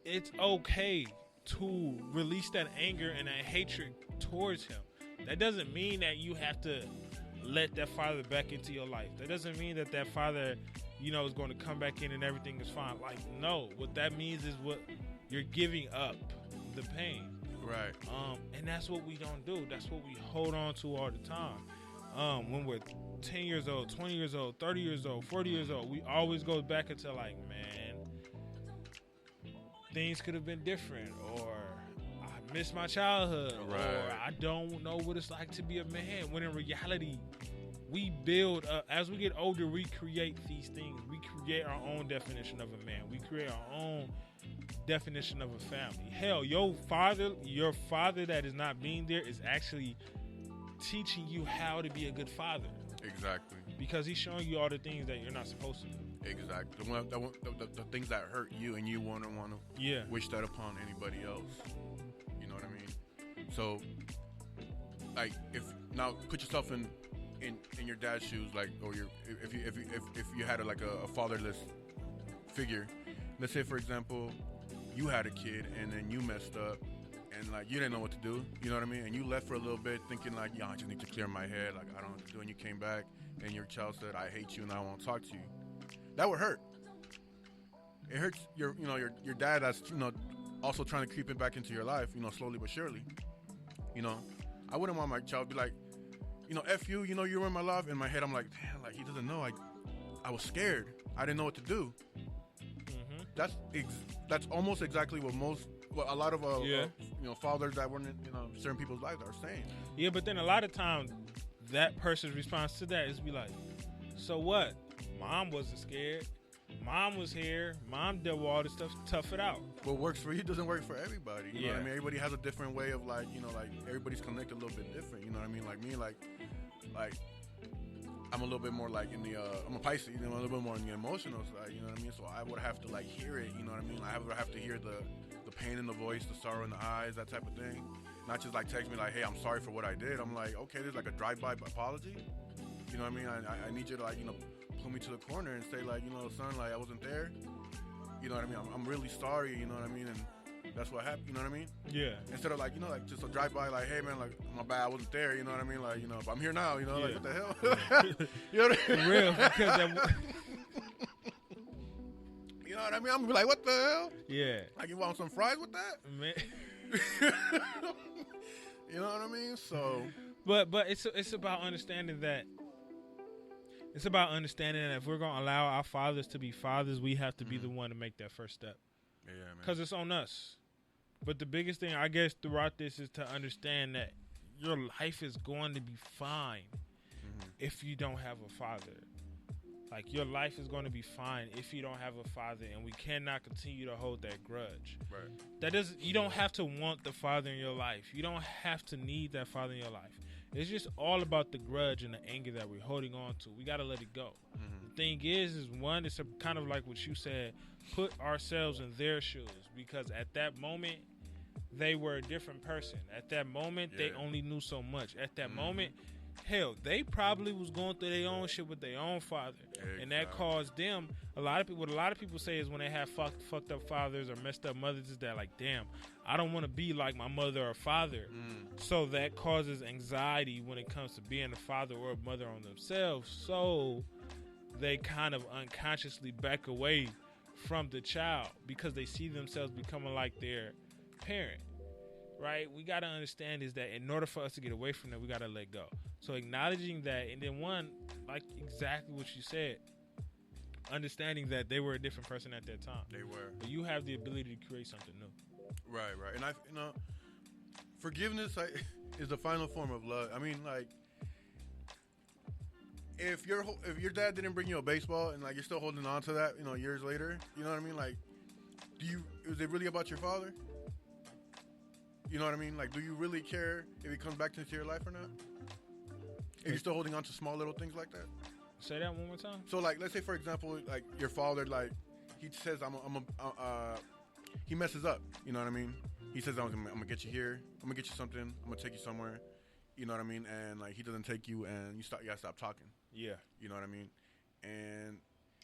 [SPEAKER 5] it's okay to release that anger and that hatred towards him. That doesn't mean that you have to let that father back into your life. That doesn't mean that father, is going to come back in and everything is fine. Like, no. What that means is what you're giving up the pain.
[SPEAKER 6] Right.
[SPEAKER 5] And that's what we don't do. That's what we hold on to all the time. When we're 10 years old, 20 years old, 30 years old, 40 years old, we always go back into like, man, things could have been different, or I miss my childhood, or I don't know what it's like to be a man. When in reality, we build up. As we get older, we create these things. We create our own definition of a man. We create our own definition of a family. Hell, your father that is not being there is actually teaching you how to be a good father.
[SPEAKER 6] Exactly.
[SPEAKER 5] Because he's showing you all the things that you're not supposed to do.
[SPEAKER 6] Exactly. The things that hurt you, and you want to wish that upon anybody else. You know what I mean? So, like, if now put yourself in your dad's shoes, like, or if you had a fatherless figure. Let's say, for example, you had a kid and then you messed up and like you didn't know what to do. You know what I mean? And you left for a little bit thinking like, I just need to clear my head. Like, I don't know what to do. And you came back and your child said, I hate you and I won't talk to you. That would hurt. It hurts your dad that's also trying to creep it back into your life, slowly but surely. I wouldn't want my child to be like, F you, you were in my life. In my head, I'm like, damn, like he doesn't know. I was scared. I didn't know what to do. Mm-hmm. That's almost exactly what a lot of fathers that weren't in certain people's lives are saying. Yeah,
[SPEAKER 5] but then a lot of times that person's response to that is be like, so what? Mom wasn't scared. Mom was here. Mom did all this stuff. Tough it out.
[SPEAKER 6] What works for you doesn't work for everybody. You know what I mean? Everybody has a different way of like everybody's connected a little bit different. You know what I mean? Like me, like I'm a little bit more like I'm a Pisces. I'm a little bit more on the emotional side. You know what I mean? So I would have to like hear it. You know what I mean? I would have to hear the pain in the voice, the sorrow in the eyes, that type of thing. Not just like text me like, hey, I'm sorry for what I did. I'm like, okay, there's like a drive-by apology. You know what I mean? I need you to like pull me to the corner and say like, son, like I wasn't there. You know what I mean? I'm really sorry. You know what I mean? And that's what happened. You know what I mean?
[SPEAKER 5] Yeah.
[SPEAKER 6] Instead of like like just a drive by like, hey man, like my bad, I wasn't there. You know what I mean? Like but I'm here now. Like what the hell? You know what I mean?
[SPEAKER 5] For real, because
[SPEAKER 6] you know what I mean? I'm gonna be like, what the hell?
[SPEAKER 5] Yeah.
[SPEAKER 6] Like you want some fries with that?
[SPEAKER 5] Man.
[SPEAKER 6] You know what I mean? So.
[SPEAKER 5] But it's about understanding that. It's about understanding that if we're going to allow our fathers to be fathers, we have to be the one to make that first step.
[SPEAKER 6] Yeah, man.
[SPEAKER 5] Because it's on us. But the biggest thing, I guess, throughout this is to understand that your life is going to be fine if you don't have a father. Like, your life is going to be fine if you don't have a father, and we cannot continue to hold that grudge.
[SPEAKER 6] Right.
[SPEAKER 5] You don't have to want the father in your life. You don't have to need that father in your life. It's just all about the grudge and the anger that we're holding on to. We got to let it go. thing is one, it's kind of like what you said, put ourselves in their shoes, because at that moment they were a different person. At that moment they only knew so much. At that moment, hell, they probably was going through their own shit with their own father, and that caused them a lot of people. What a lot of people say is when they have fucked up fathers or messed up mothers, is that like, damn, I don't want to be like my mother or father. So that causes anxiety when it comes to being a father or a mother on themselves. So they kind of unconsciously back away from the child because they see themselves becoming like their parent. Right? We got to understand is that in order for us to get away from that, we got to let go. So acknowledging that, and then one, like exactly what you said, understanding that they were a different person at that time.
[SPEAKER 6] They were.
[SPEAKER 5] But you have the ability to create something new.
[SPEAKER 6] Right. And forgiveness is the final form of love. I mean, like, if your dad didn't bring you a baseball and like you're still holding on to that, years later, you know what I mean? Like, is it really about your father? You know what I mean? Like, do you really care if he comes back into your life or not? If you're still holding on to small little things like that?
[SPEAKER 5] Say that one more time.
[SPEAKER 6] So, like, let's say, for example, like, your father, like, he says, he messes up. You know what I mean? He says, I'm going to get you here. I'm going to get you something. I'm going to take you somewhere. You know what I mean? And, like, he doesn't take you, and you got to stop talking.
[SPEAKER 5] Yeah.
[SPEAKER 6] You know what I mean? And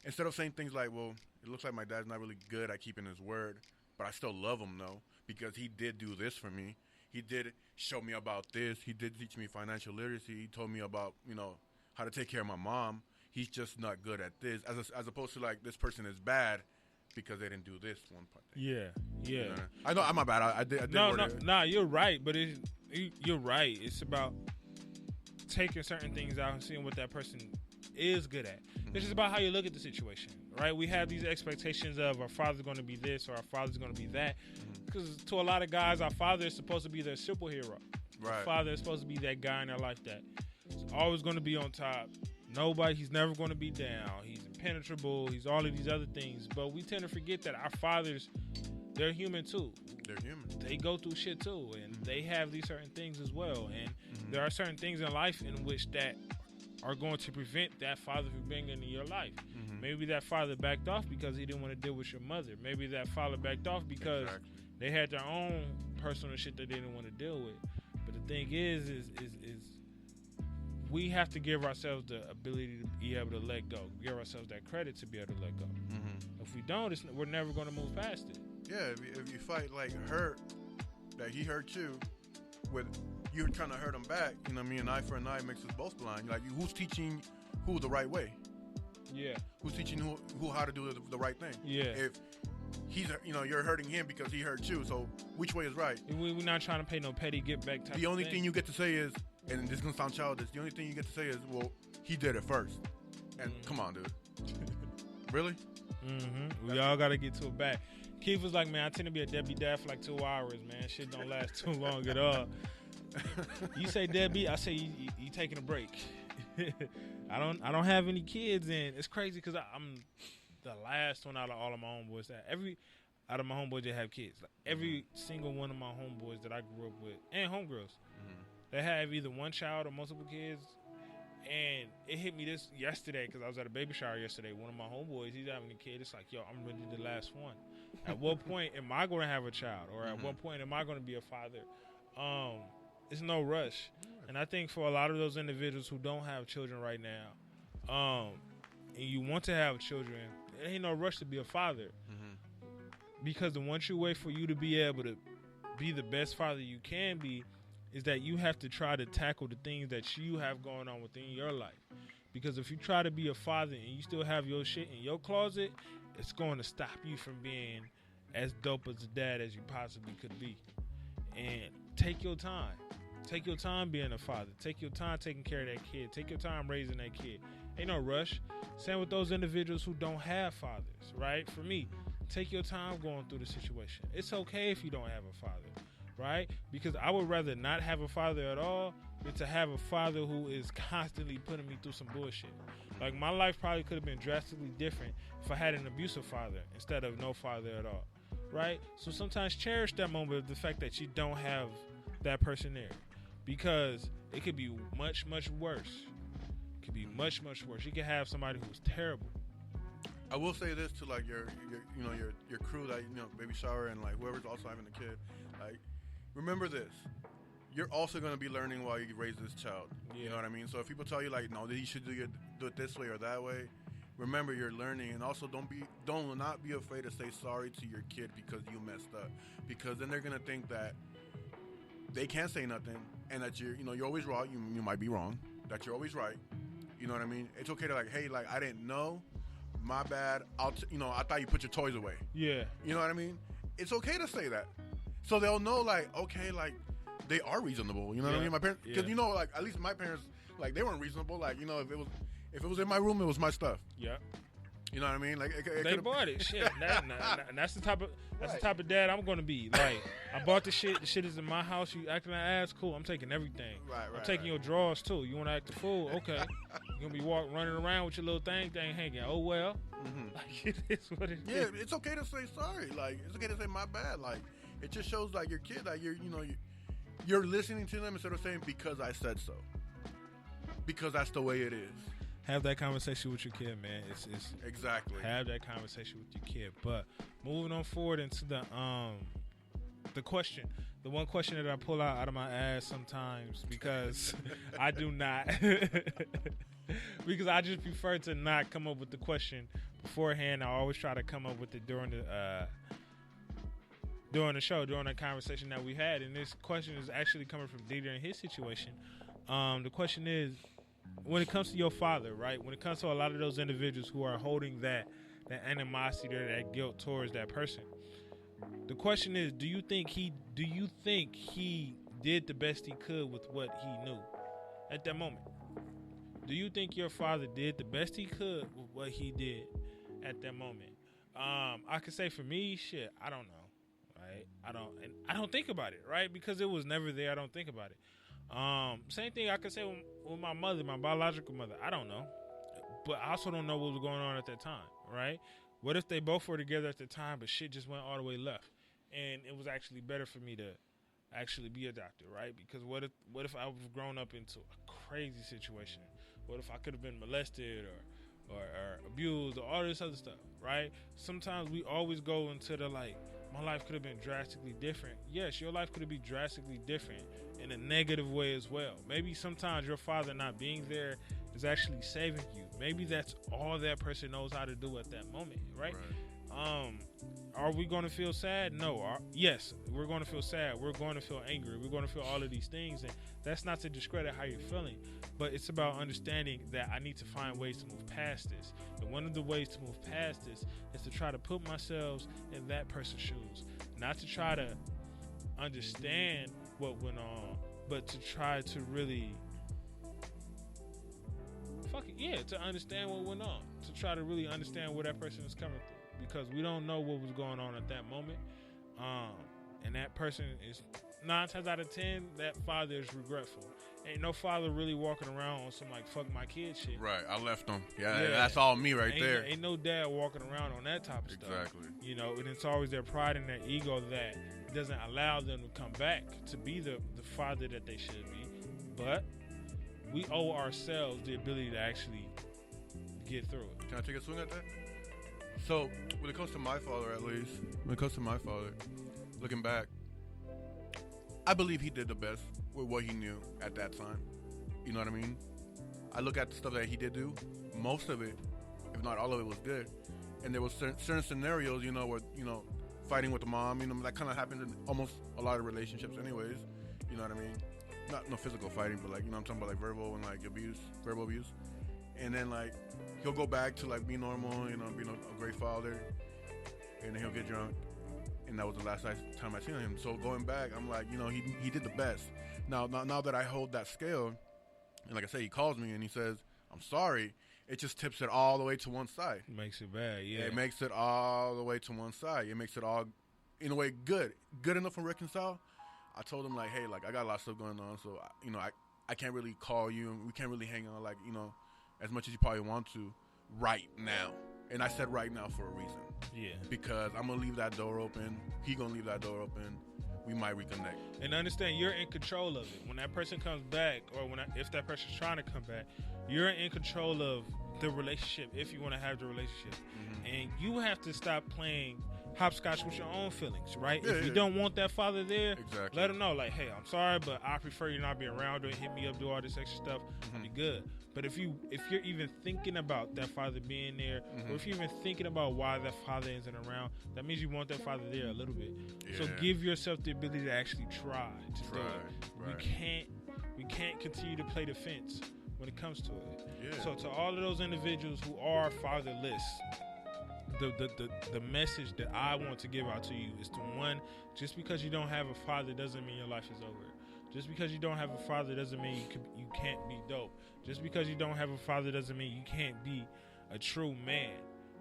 [SPEAKER 6] instead of saying things like, well, it looks like my dad's not really good at keeping his word, but I still love him, though, because he did do this for me. He did show me about this. He did teach me financial literacy. He told me about, how to take care of my mom. He's just not good at this. As opposed to, like, this person is bad because they didn't do this one part.
[SPEAKER 5] Yeah.
[SPEAKER 6] You know? I know I'm not bad. I did.
[SPEAKER 5] No, you're right. But you're right. It's about taking certain things out and seeing what that person is good at. It's just about how you look at the situation, right? We have these expectations of our father's going to be this or our father's going to be that. Because to a lot of guys, our father is supposed to be their superhero. Right. Our father is supposed to be that guy in their life that is always going to be on top. He's never going to be down. He's impenetrable. He's all of these other things. But we tend to forget that our fathers, they're human too.
[SPEAKER 6] They're human.
[SPEAKER 5] They go through shit too. And they have these certain things as well. And there are certain things in life in which that are going to prevent that father from being into your life. Maybe that father backed off because he didn't want to deal with your mother. Maybe that father backed off because they had their own personal shit that they didn't want to deal with. But the thing is we have to give ourselves the ability to be able to let go. Give ourselves that credit to be able to let go. If we don't, we're never going to move past it.
[SPEAKER 6] Yeah, if you fight like hurt, that he hurt you, with you trying to hurt him back, you know what I mean? An eye for an eye makes us both blind. Like, who's teaching who the right way?
[SPEAKER 5] Yeah.
[SPEAKER 6] Who's teaching who how to do the right thing? Yeah. If he's, you're hurting him because he hurt you, so which way is right?
[SPEAKER 5] We're not trying to pay no petty get back type.
[SPEAKER 6] The only thing you get to say is, and this is gonna sound childish, the only thing you get to say is, well, he did it first. And come on, dude. Really?
[SPEAKER 5] We all gotta get to it back. Keith was like, man, I tend to be a deadbeat dad for like 2 hours, man. Shit don't last too long at all. You say deadbeat, I say you taking a break. I don't have any kids, and it's crazy because I'm the last one out of all of my homeboys out of my homeboys that have kids. Like every single one of my homeboys that I grew up with, and homegirls, they have either one child or multiple kids. And it hit me this yesterday because I was at a baby shower yesterday. One of my homeboys, he's having a kid. It's like, yo, I'm really the last one. At what point am I going to have a child? Or at what point am I going to be a father? It's no rush. And I think for a lot of those individuals who don't have children right now, and you want to have children, there ain't no rush to be a father. Because the once you wait for you to be able to be the best father you can be, is that you have to try to tackle the things that you have going on within your life. Because if you try to be a father and you still have your shit in your closet, it's going to stop you from being as dope as a dad as you possibly could be. And take your time. Take your time being a father. Take your time taking care of that kid. Take your time raising that kid. Ain't no rush. Same with those individuals who don't have fathers, right? For me, take your time going through the situation. It's okay if you don't have a father. Right? Because I would rather not have a father at all than to have a father who is constantly putting me through some bullshit. Like, my life probably could have been drastically different if I had an abusive father instead of no father at all. Right? So sometimes cherish that moment of the fact that you don't have that person there. Because it could be much, much worse It could be much, much worse. You could have somebody who's terrible.
[SPEAKER 6] I will say this to like your crew that baby shower and like whoever's also having a kid, like remember this. You're also going to be learning while you raise this child.
[SPEAKER 5] Yeah.
[SPEAKER 6] You know what I mean? So if people tell you like, no, that you should do it this way or that way, remember you're learning. And also don't not be afraid to say sorry to your kid because you messed up, because then they're going to think that they can't say nothing and that you're always wrong. You might be wrong, that you're always right. You know what I mean? It's okay to like, hey, like I didn't know. My bad. I thought you put your toys away.
[SPEAKER 5] Yeah.
[SPEAKER 6] You know what I mean? It's okay to say that. So they'll know, like, okay, like, they are reasonable. You know what I mean? My parents, because, like, at least my parents, like, they weren't reasonable. Like, if it was in my room, it was my stuff.
[SPEAKER 5] Yeah.
[SPEAKER 6] You know what I mean? Like,
[SPEAKER 5] they bought it. Shit. That's the type of dad I'm going to be. Like, I bought the shit. The shit is in my house. You acting like ass? Cool. I'm taking everything.
[SPEAKER 6] Right.
[SPEAKER 5] I'm taking your drawers, too. You want to act a fool? Okay. You're going to be running around with your little thing hanging. Oh, well.
[SPEAKER 6] Mm-hmm.
[SPEAKER 5] Like, it is what it is.
[SPEAKER 6] Yeah, it's okay to say sorry. Like, it's okay to say my bad. Like, it just shows, like, your kid that you're listening to them instead of saying because I said so. Because that's the way it is.
[SPEAKER 5] Have that conversation with your kid, man. It's
[SPEAKER 6] exactly.
[SPEAKER 5] Have that conversation with your kid. But moving on forward into the question, the one question that I pull out of my ass sometimes because I do not, because I just prefer to not come up with the question beforehand. I always try to come up with it during the show, during the conversation that we had. And this question is actually coming from Dieter and his situation. The question is, when it comes to your father, right? When it comes to a lot of those individuals who are holding that animosity or that guilt towards that person, the question is, do you think he did the best he could with what he knew at that moment? Do you think your father did the best he could with what he did at that moment? I could say for me, shit, I don't know, right? I don't think about it, right? Because it was never there. I don't think about it. Same thing I could say with my mother, my biological mother. I don't know, but I also don't know what was going on at that time, right? What if they both were together at the time, but shit just went all the way left, and it was actually better for me to actually be adopted, right? Because what if I was grown up into a crazy situation? What if I could have been molested or abused or all this other stuff, right? Sometimes we always go into the like, my life could have been drastically different. Yes, your life could have been drastically different in a negative way as well. Maybe sometimes your father not being there is actually saving you. Maybe that's all that person knows how to do at that moment, right? Are we going to feel sad? No. Yes, we're going to feel sad. We're going to feel angry. We're going to feel all of these things. And that's not to discredit how you're feeling, but it's about understanding that I need to find ways to move past this. And one of the ways to move past this is to try to put myself in that person's shoes. Not to try to understand what went on, but to try to really to understand what went on. To try to really understand where that person is coming through. Because we don't know what was going on at that moment. And that person is 9 times out of 10, that father is regretful. Ain't no father really walking around on some like fuck my kid shit.
[SPEAKER 6] Right, I left them. Yeah, that's all me there.
[SPEAKER 5] Ain't no dad walking around on that type of stuff.
[SPEAKER 6] Exactly.
[SPEAKER 5] And it's always their pride and their ego that doesn't allow them to come back to be the father that they should be. But we owe ourselves the ability to actually get through it.
[SPEAKER 6] Can I take a swing at that? So, when it comes to my father, at least, looking back, I believe he did the best with what he knew at that time. You know what I mean? I look at the stuff that he did do. Most of it, if not all of it, was good. And there was certain scenarios, where, fighting with the mom, that kind of happens in almost a lot of relationships anyways. You know what I mean? No physical fighting, but like, I'm talking about like verbal and like verbal abuse. And then like, he'll go back to like be normal, being a great father, and then he'll get drunk. And that was the last time I seen him. So going back, I'm like, he did the best. Now that I hold that scale, and like I say, he calls me and he says, I'm sorry, it just tips it all the way to one side.
[SPEAKER 5] Makes it bad, yeah.
[SPEAKER 6] It makes it all the way to one side. It makes it all, in a way, good enough to reconcile. I told him like, hey, like I got a lot of stuff going on, so I can't really call you, and we can't really hang on like as much as you probably want to right now. And I said right now for a reason.
[SPEAKER 5] Yeah.
[SPEAKER 6] Because I'm gonna leave that door open. He gonna leave that door open we might reconnect.
[SPEAKER 5] And understand, you're in control of it. When that person comes back, or if that person's trying to come back, you're in control of the relationship if you want to have the relationship. And you have to stop playing hopscotch with your own feelings, right?
[SPEAKER 6] Yeah,
[SPEAKER 5] if you don't want that father there,
[SPEAKER 6] Exactly.
[SPEAKER 5] let him know, like, hey, I'm sorry, but I prefer you not be around, or hit me up, do all this extra stuff. I'll be good. But if you're even thinking about that father being there, or if you're even thinking about why that father isn't around, that means you want that father there a little bit. So
[SPEAKER 6] Yeah.
[SPEAKER 5] give yourself the ability to actually try to do it.
[SPEAKER 6] Right.
[SPEAKER 5] We can't continue to play defense when it comes to it.
[SPEAKER 6] Yeah.
[SPEAKER 5] So to all of those individuals who are fatherless, the message that I want to give out to you is to, one, just because you don't have a father doesn't mean your life is over. Just because you don't have a father doesn't mean you can't be dope. Just because you don't have a father doesn't mean you can't be a true man,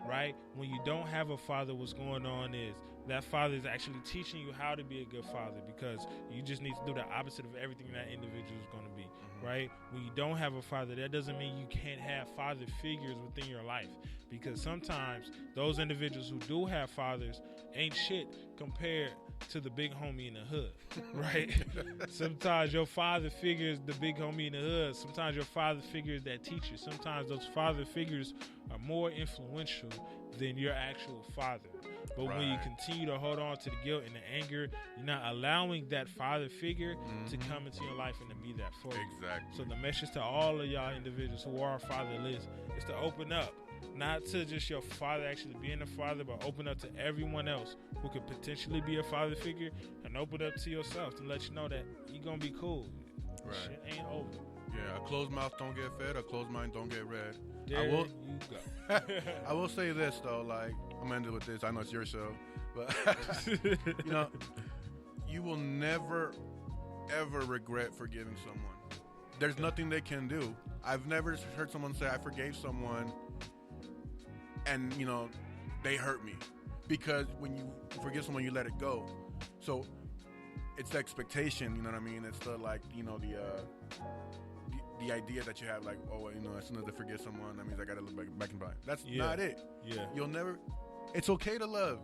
[SPEAKER 5] right? When you don't have a father, what's going on is that father is actually teaching you how to be a good father, because you just need to do the opposite of everything that individual is going to be, right? When you don't have a father, that doesn't mean you can't have father figures within your life, because sometimes those individuals who do have fathers ain't shit compared to the big homie in the hood, right? Sometimes your father figure is the big homie in the hood. Sometimes your father figure is that teacher. Sometimes those father figures are more influential than your actual father. But when you continue to hold on to the guilt and the anger, you're not allowing that father figure to come into your life and to be that for you.
[SPEAKER 6] Exactly.
[SPEAKER 5] So the message to all of y'all individuals who are fatherless is to open up. Not to just your father actually being a father, but open up to everyone else who could potentially be a father figure, and open up to yourself to let you know that you're going to be cool.
[SPEAKER 6] Right.
[SPEAKER 5] Shit ain't over.
[SPEAKER 6] Yeah, a closed mouth don't get fed, a closed mind don't get read.
[SPEAKER 5] There
[SPEAKER 6] I will,
[SPEAKER 5] you go.
[SPEAKER 6] I will say this, though, like, I'm going to end it with this. I know it's your show, but, you know, you will never, ever regret forgiving someone. There's nothing they can do. I've never heard someone say, I forgave someone, and, you know, they hurt me. Because when you forgive someone, you let it go. So it's the expectation, you know what I mean? It's the, like, you know, the idea that you have, like, oh, you know, as soon as I forgive someone, that means I got to look back and by. That's not it.
[SPEAKER 5] Yeah.
[SPEAKER 6] You'll never, it's okay to love.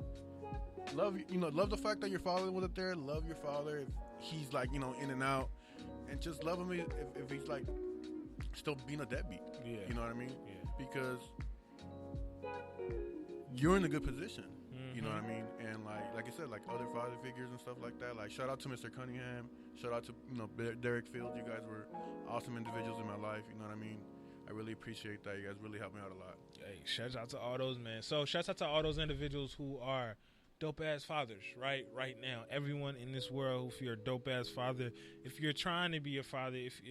[SPEAKER 6] Love, you know, love the fact that your father wasn't there. Love your father if he's, like, you know, in and out. And just love him if he's, like, still being a deadbeat.
[SPEAKER 5] Yeah.
[SPEAKER 6] You know what I mean?
[SPEAKER 5] Yeah.
[SPEAKER 6] Because you're in a good position. You know what I mean? And like I said, like other father figures and stuff like that. Like, shout out to Mr. Cunningham. Shout out to, you know, Derek Fields. You guys were awesome individuals in my life. You know what I mean? I really appreciate that. You guys really helped me out a lot.
[SPEAKER 5] Hey, shout out to all those, man. So shout out to all those individuals who are dope ass fathers, right now. Everyone in this world, if you're a dope ass father, if you're trying to be a father, if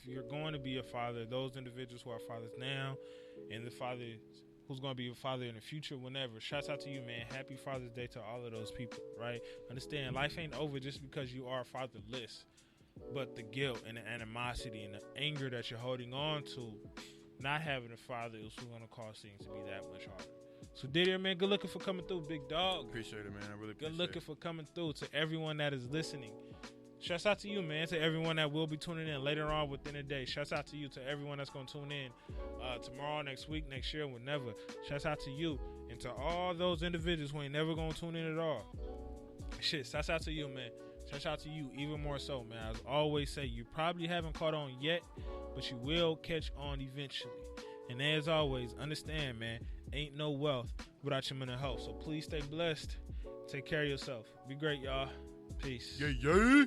[SPEAKER 5] you're going to be a father, those individuals who are fathers now, and the father who's going to be a father in the future, whenever, shouts out to you, man. Happy Father's Day to all of those people, right? Understand, life ain't over just because you are fatherless, but the guilt and the animosity and the anger that you're holding on to, not having a father, is going to cause things to be that much harder. So, Didier, man, good looking for coming through, big dog.
[SPEAKER 6] Appreciate it, man. I really appreciate it.
[SPEAKER 5] Good looking for coming through. To everyone that is listening, shouts out to you, man. To everyone that will be tuning in later on within the day. Shouts out to you. To everyone that's going to tune in tomorrow, next week, next year, whenever. Shouts out to you. And to all those individuals who ain't never going to tune in at all. Shouts out to you, man. Shouts out to you even more so, man. As I always say, you probably haven't caught on yet, but you will catch on eventually. And as always, understand, man, ain't no wealth without your mental health. So please stay blessed. Take care of yourself. Be great, y'all. Peace.
[SPEAKER 6] Yeah.